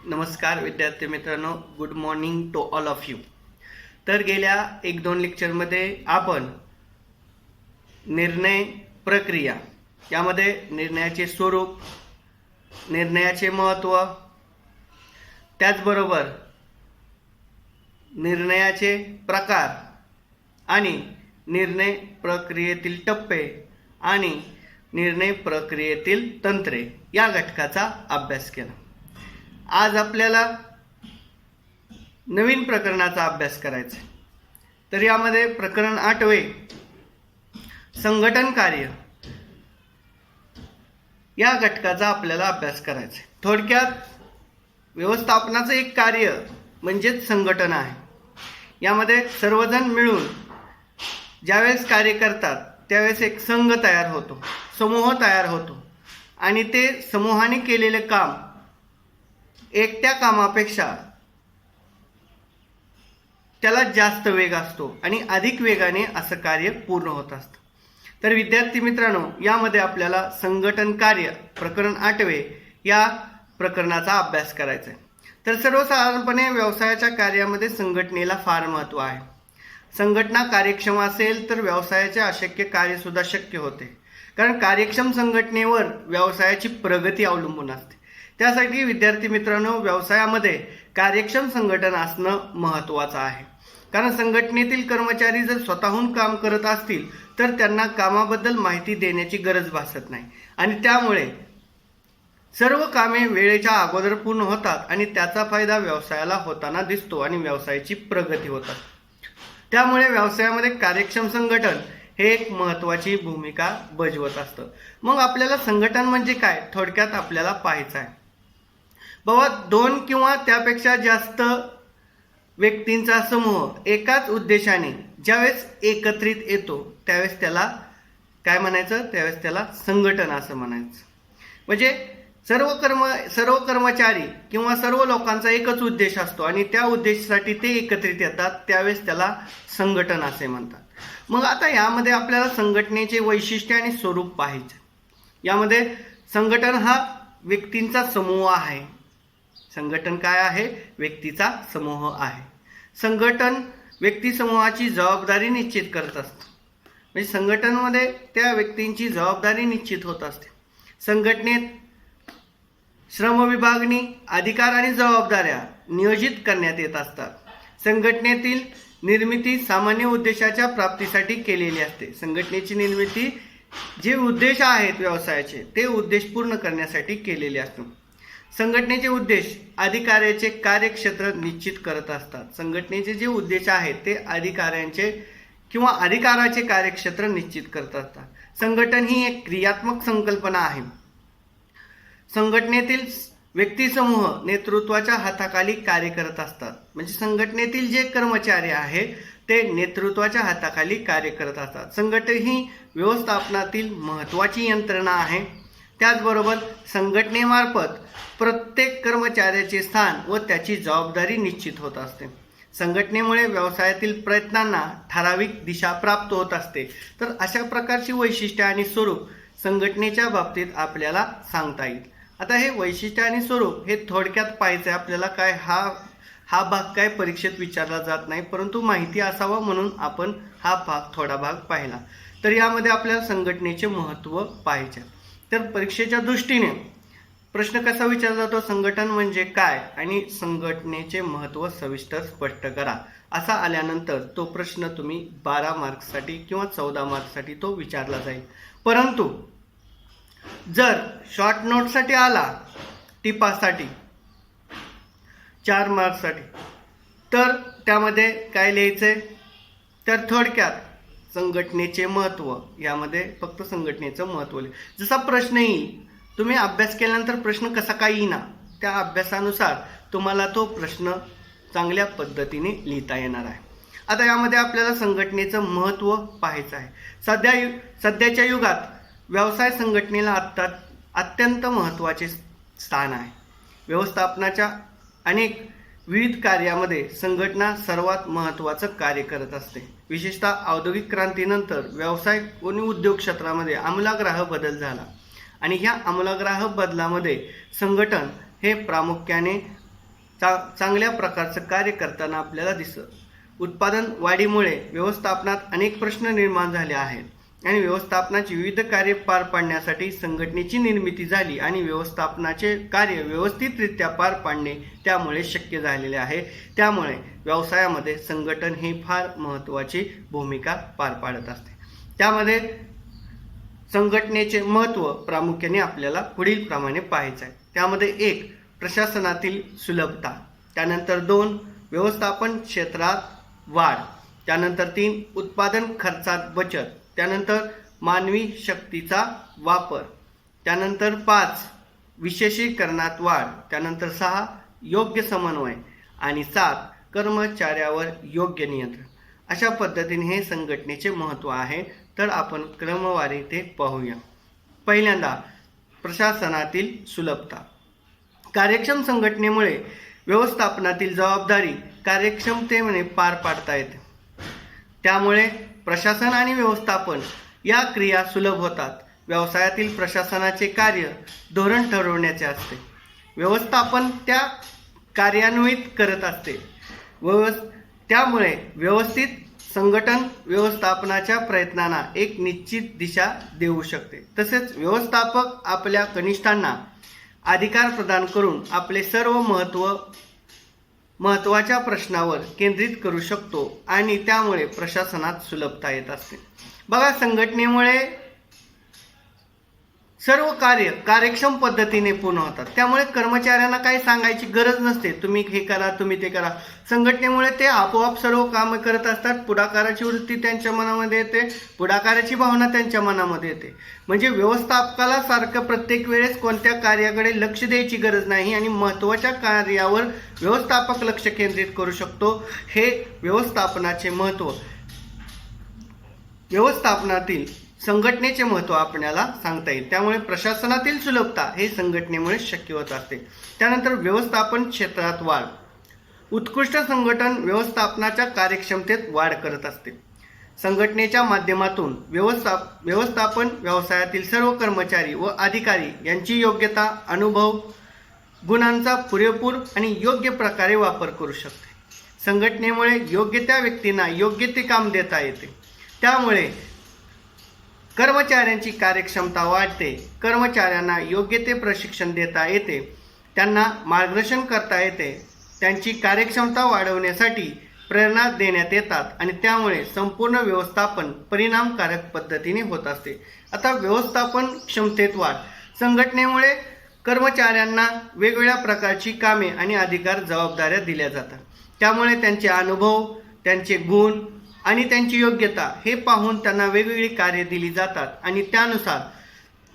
नमस्कार विद्यार्थी मित्रांनो, good morning to all of you. तर गेल्या 1-2 लेक्चरमध्ये आपण निर्णय प्रक्रिया यामध्ये निर्णयाचे स्वरूप, निर्णयाचे महत्त्व, त्याचबरोबर निर्णयाचे प्रकार आणि निर्णय प्रक्रियेतील टप्पे आणि निर्णय प्रक्रियेतील तंत्रे या घटकाचा अभ्यास केला. आज आपल्याला नवीन प्रकरणाचा अभ्यास करायचा आहे. तर यामध्ये प्रकरण 8वे संघटन कार्य या घटकाचा आपल्याला अभ्यास करायचा आहे. थोडक्यात व्यवस्थापनाचं एक कार्य म्हणजेच संघटन आहे. यामध्ये सर्वजण मिळून ज्यावेळेस कार्य करतात त्यावेळेस एक संघ तयार होतो, समूह तयार होतो आणि ते समूहाने केलेले काम एकट्या कामापेक्षा त्याला जास्त वेग असतो आणि अधिक वेगाने असं कार्य पूर्ण होत असतं. तर विद्यार्थी मित्रांनो, यामध्ये आपल्याला संघटन कार्य प्रकरण 8वे या प्रकरणाचा अभ्यास करायचा आहे. तर सर्वसाधारणपणे व्यवसायाच्या कार्यामध्ये संघटनेला फार महत्त्व आहे. संघटना कार्यक्षम असेल तर व्यवसायाचे अशक्य कार्य सुद्धा शक्य होते, कारण कार्यक्षम संघटनेवर व्यवसायाची प्रगती अवलंबून असते. त्यासाठी विद्यार्थी मित्रांनो, व्यवसायामध्ये कार्यक्षम संघटन असणं महत्त्वाचं आहे. कारण संघटनेतील कर्मचारी जर स्वतःहून काम करत असतील तर त्यांना कामाबद्दल माहिती देण्याची गरज भासत नाही आणि त्यामुळे सर्व कामे वेळेच्या अगोदर पूर्ण होतात आणि त्याचा फायदा व्यवसायाला होताना दिसतो आणि व्यवसायाची प्रगती होतात. त्यामुळे व्यवसायामध्ये कार्यक्षम संघटन हे एक महत्त्वाची भूमिका बजावत असतं. मग आपल्याला संघटन म्हणजे काय थोडक्यात आपल्याला पाहायचं आहे. बाबा, 2 किंवा त्यापेक्षा जास्त व्यक्तींचा समूह एकाच उद्देशाने ज्यावेळेस एकत्रित येतो त्यावेळेस त्याला काय म्हणायचं, त्यावेळेस त्याला संघटन असं म्हणायचं. म्हणजे सर्व कर्मचारी किंवा सर्व लोकांचा एकच उद्देश असतो आणि त्या उद्देशासाठी ते एकत्रित येतात, त्यावेळेस त्याला संघटन असे म्हणतात. मग आता यामध्ये आपल्याला संघटनेचे वैशिष्ट्य आणि स्वरूप पाहायचे. यामध्ये संघटन हा व्यक्तींचा समूह आहे. संघटन काय आहे? व्यक्तीचा समूह आहे. संघटन व्यक्ती समूहाची जबाबदारी निश्चित करत असतं. म्हणजे संघटनेमध्ये त्या व्यक्तींची जबाबदारी निश्चित होत असते. संघटनेत श्रम विभागणी, अधिकार आणि जबाबदाऱ्या नियोजित करण्यात येत असतात. संघटनेतील निर्मिती सामान्य उद्देशाच्या प्राप्तीसाठी केलेली असते. संघटनेची निर्मिती जे उद्देश आहेत व्यवसायाचे ते उद्देश पूर्ण करण्यासाठी केलेले असतात. संघटनेचे उद्देश अधिकाऱ्याचे कार्यक्षेत्र निश्चित करत असतात. संघटनेचे जे उद्देश आहेत ते अधिकाराचे कार्यक्षेत्र निश्चित करत असतात. संघटन ही एक क्रियात्मक संकल्पना आहे. संघटनेतील व्यक्ती समूह नेतृत्वाच्या हाताखाली कार्य करत असतात. म्हणजे संघटनेतील जे कर्मचारी आहेत ते नेतृत्वाच्या हाताखाली कार्य करत असतात. संघटन ही व्यवस्थापनातील महत्त्वाची यंत्रणा आहे. त्याचबरोबर संघटनेमार्फत प्रत्येक कर्मचाऱ्याचे स्थान व त्याची जबाबदारी निश्चित होत असते. संघटनेमुळे व्यवसायातील प्रयत्नांना ठराविक दिशा प्राप्त होत असते. तर अशा प्रकारची वैशिष्ट्ये आणि स्वरूप संघटनेच्या बाबतीत आपल्याला सांगता येईल. आता हे वैशिष्ट्य आणि स्वरूप हे थोडक्यात पाहायचं आहे आपल्याला. काय हा भाग काय परीक्षेत विचारला जात नाही, परंतु माहिती असावा म्हणून आपण थोडा भाग पाहिला. तर यामध्ये आपल्याला संघटनेचे महत्त्व पाहायचे. तर परीक्षेच्या दृष्टीने प्रश्न कसा विचारला जातो, संघटन म्हणजे काय आणि संघटनेचे महत्त्व सविस्तर स्पष्ट करा असा आल्यानंतर तो प्रश्न तुम्ही 12 मार्क्ससाठी किंवा 14 मार्क्ससाठी तो विचारला जाईल. परंतु जर शॉर्ट नोटसाठी आला, टिपासाठी 4 मार्क्ससाठी, तर त्यामध्ये काय लिहायचंय, तर थोडक्यात संघटनेचे महत्त्व, यामध्ये फक्त संघटनेचं महत्त्व लिहा. जसा प्रश्न येईल, तुम्ही अभ्यास केल्यानंतर प्रश्न कसा काय येईना त्या अभ्यासानुसार तुम्हाला तो प्रश्न चांगल्या पद्धतीने लिहिता येणार आहे. आता यामध्ये आपल्याला संघटनेचं महत्त्व पाहायचं आहे. सध्याच्या युगात व्यवसाय संघटनेला अत्यंत महत्त्वाचे स्थान आहे. व्यवस्थापनाच्या अनेक विविध कार्यामध्ये संघटना सर्वात महत्त्वाचं कार्य करत असते. विशेषतः औद्योगिक क्रांतीनंतर व्यवसाय आणि उद्योग क्षेत्रामध्ये आमूलाग्र बदल झाला आणि ह्या आमूलाग्र बदलामध्ये संघटन हे प्रामुख्याने चांगल्या प्रकारचं कार्य करताना आपल्याला दिसतं. उत्पादन वाढीमुळे व्यवस्थापनात अनेक प्रश्न निर्माण झाले आहेत आणि व्यवस्थापनाची विविध कार्ये पार पाडण्यासाठी संघटनेची निर्मिती झाली आणि व्यवस्थापनाचे कार्य व्यवस्थितरित्या पार पाडणे त्यामुळे शक्य झालेले आहे. त्यामुळे व्यवसायामध्ये संघटन ही फार महत्त्वाची भूमिका पार पाडत असते. त्यामध्ये संघटनेचे महत्त्व प्रामुख्याने आपल्याला पुढील प्रमाणे पाहायचं आहे. त्यामध्ये 1 प्रशासनातील सुलभता, त्यानंतर 2 व्यवस्थापन क्षेत्रात वाढ, त्यानंतर 3 उत्पादन खर्चात बचत, त्यानंतर मानवी शक्तीचा वापर, त्यानंतर 5 विशेषीकरणात वाढ, त्यानंतर 6 योग्य समन्वय आणि 7 कर्मचाऱ्यावर योग्य नियंत्रण. अशा पद्धतीने हे संघटनेचे महत्त्व आहे. तर आपण क्रमवारी ते पाहूया. पहिल्यांदा प्रशासनातील सुलभता. कार्यक्षम संघटनेमुळे व्यवस्थापनातील जबाबदारी कार्यक्षमतेने पार पाडता येते. त्यामुळे प्रशासन आणि व्यवस्थापन या क्रिया सुलभ होतात. व्यवसायातील प्रशासनाचे कार्य धोरण ठरवण्याचे असते. व्यवस्थापन त्या कार्यान्वित करत असते. त्यामुळे व्यवस्थित संघटन व्यवस्थापनाच्या प्रयत्नांना एक निश्चित दिशा देऊ शकते. तसेच व्यवस्थापक आपल्या कनिष्ठांना अधिकार प्रदान करून आपले सर्व महत्त्वाच्या प्रश्नावर केंद्रित करू शकतो आणि त्यामुळे प्रशासनात सुलभता येत असते. बघा, संघटनेमुळे सर्व कार्य कार्यक्षम पद्धतीने पूर्ण होतात. त्यामुळे कर्मचाऱ्यांना काही सांगायची गरज नसते, तुम्ही हे करा, तुम्ही ते करा. संघटनेमुळे ते आपोआप सर्व कामे करत असतात. पुढाकाराची वृत्ती त्यांच्या मनामध्ये येते, पुढाकाराची भावना त्यांच्या मनामध्ये येते. म्हणजे व्यवस्थापकाला सारखं प्रत्येक वेळेस कोणत्या कार्याकडे लक्ष द्यायची गरज नाही आणि महत्त्वाच्या कार्यावर व्यवस्थापक लक्ष केंद्रित करू शकतो. हे व्यवस्थापनाचे महत्त्व, व्यवस्थापनातील संघटनेचे महत्त्व आपल्याला सांगता येईल. त्यामुळे प्रशासनातील सुलभता हे संघटनेमुळे शक्य होत असते. त्यानंतर व्यवस्थापन क्षेत्रात वाढ. उत्कृष्ट संघटन व्यवस्थापनाच्या कार्यक्षमतेत वाढ करत असते. संघटनेच्या माध्यमातून व्यवस्थापन व्यवसायातील सर्व कर्मचारी व अधिकारी यांची योग्यता, अनुभव, गुणांचा पुरेपूर आणि योग्य प्रकारे वापर करू शकते. संघटनेमुळे योग्य त्या व्यक्तींना योग्य ते काम देता येते. त्यामुळे कर्मचाऱ्यांची कार्यक्षमता वाढते. कर्मचाऱ्यांना योग्य ते प्रशिक्षण देता येते, त्यांना मार्गदर्शन करता येते, त्यांची कार्यक्षमता वाढवण्यासाठी प्रेरणा देण्यात येतात आणि त्यामुळे संपूर्ण व्यवस्थापन परिणामकारक पद्धतीने होत असते. आता व्यवस्थापन क्षमतेत वाढ. संघटनेमुळे कर्मचाऱ्यांना वेगवेगळ्या प्रकारची कामे आणि अधिकार जबाबदाऱ्या दिल्या जातात. त्यामुळे त्यांचे अनुभव, त्यांचे गुण आणि त्यांची योग्यता हे पाहून त्यांना वेगवेगळी कार्ये दिली जातात आणि त्यानुसार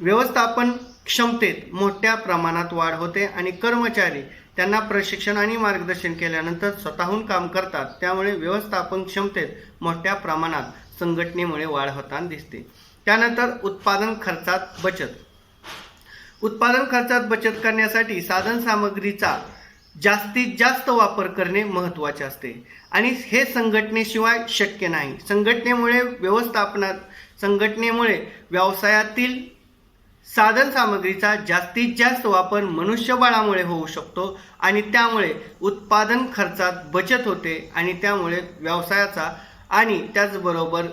व्यवस्थापन क्षमतेत मोठ्या प्रमाणात वाढ होते आणि कर्मचारी त्यांना प्रशिक्षण आणि मार्गदर्शन केल्यानंतर स्वतःहून काम करतात. त्यामुळे व्यवस्थापन क्षमतेत मोठ्या प्रमाणात संघटनेमुळे वाढ होताना दिसते. त्यानंतर उत्पादन खर्चात बचत. उत्पादन खर्चात बचत करण्यासाठी साधन सामग्रीचा जास्तीत जास्त वापर करणे महत्त्वाचे असते आणि हे संघटनेशिवाय शक्य नाही. संघटनेमुळे व्यवसायातील साधन सामग्रीचा जास्तीत जास्त वापर मनुष्यबळामुळे होऊ शकतो आणि त्यामुळे उत्पादन खर्चात बचत होते आणि त्यामुळे व्यवसायाचा आणि त्याचबरोबर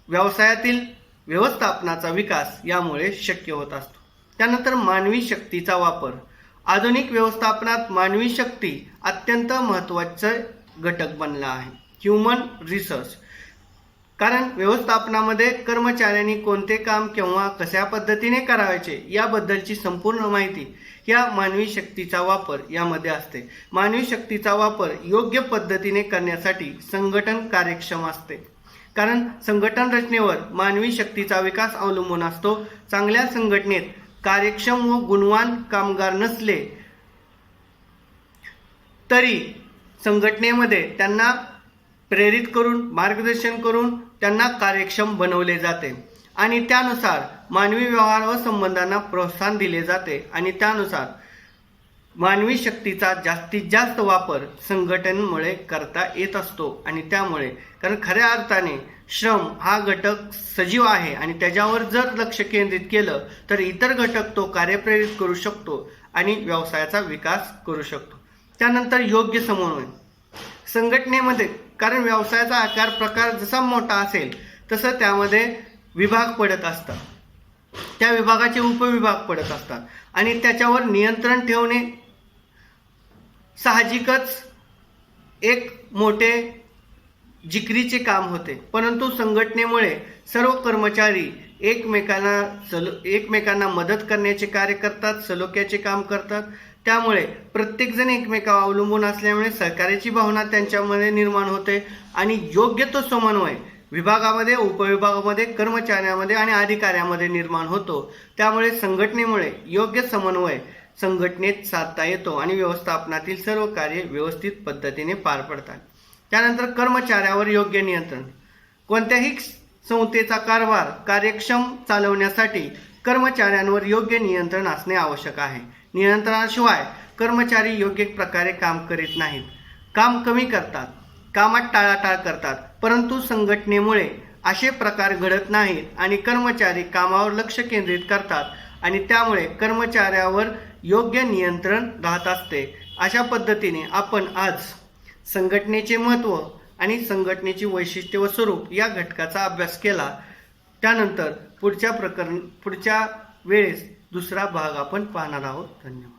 व्यवसायातील व्यवस्थापनाचा विकास यामुळे शक्य होत असतो. त्यानंतर मानवी शक्तीचा वापर. आधुनिक व्यवस्थापनात मानवी शक्ती अत्यंत महत्त्वाचा घटक बनला आहे. Human resource. कारण व्यवस्थापनामध्ये कर्मचाऱ्यांनी कोणते काम केव्हा कशा पद्धतीने करायचे याबद्दलची संपूर्ण माहिती या मानवी शक्तीचा वापर यामध्ये असते. मानवी शक्तीचा वापर योग्य पद्धतीने करण्यासाठी संघटन कार्यक्षम असते. कारण संघटन रचनेवर मानवी शक्तीचा विकास अवलंबून असतो. चांगल्या संघटनेत कार्यक्षम व गुणवान कामगार नसले तरी संघटनेमध्ये त्यांना प्रेरित करून मार्गदर्शन करून त्यांना कार्यक्षम बनवले जाते आणि त्यानुसार मानवी व्यवहार व संबंधांना प्रोत्साहन दिले जाते आणि त्यानुसार मानवी शक्तीचा जास्तीत जास्त वापर संघटनेमुळे करता येत असतो आणि त्यामुळे कारण खऱ्या अर्थाने श्रम हा घटक सजीव आहे आणि त्याच्यावर जर लक्ष केंद्रित केलं तर इतर घटक तो कार्यप्रेरित करू शकतो आणि व्यवसायाचा विकास करू शकतो. त्यानंतर योग्य समन्वय संघटनेमध्ये, कारण व्यवसायाचा आकार प्रकार जसा मोठा असेल तसं त्यामध्ये विभाग पडत असतात, त्या विभागाचे उपविभाग पडत असतात आणि त्याच्यावर नियंत्रण ठेवणे साहजिकच एक मोठे जिकरीचे काम होते. परंतु संघटनेमुळे सर्व कर्मचारी एकमेकांना मदत करण्याचे कार्य करतात, सलोख्याचे काम करतात. त्यामुळे प्रत्येकजण एकमेकावर अवलंबून असल्यामुळे सहकार्याची भावना त्यांच्यामध्ये निर्माण होते आणि योग्य तो समन्वय विभागामध्ये, उपविभागामध्ये, कर्मचाऱ्यांमध्ये आणि अधिकाऱ्यांमध्ये निर्माण होतो. त्यामुळे संघटनेमुळे योग्य समन्वय संघटनेत साधता येतो आणि व्यवस्थापनातील सर्व कार्य व्यवस्थित पद्धतीने पार पडतात. त्यानंतर कर्मचाऱ्यावर योग्य नियंत्रण. कोणत्याही संस्थेचा कारभार कार्यक्षम चालवण्यासाठी कर्मचाऱ्यांवर योग्य नियंत्रण असणे आवश्यक आहे. नियंत्रणाशिवाय कर्मचारी योग्य प्रकारे काम करीत नाहीत, काम कमी करतात, कामात टाळाटाळ करतात. परंतु संघटनेमुळे असे प्रकार घडत नाहीत आणि कर्मचारी कामावर लक्ष केंद्रित करतात आणि त्यामुळे कर्मचाऱ्यावर योग्य नियंत्रण राहत असते. अशा पद्धतीने आपण आज संघटनेचे महत्त्व आणि संघटनेची वैशिष्ट्ये व स्वरूप या घटकाचा अभ्यास केला. त्यानंतर पुढच्या वेळेस दुसरा भाग आपण पाहणार आहोत. धन्यवाद.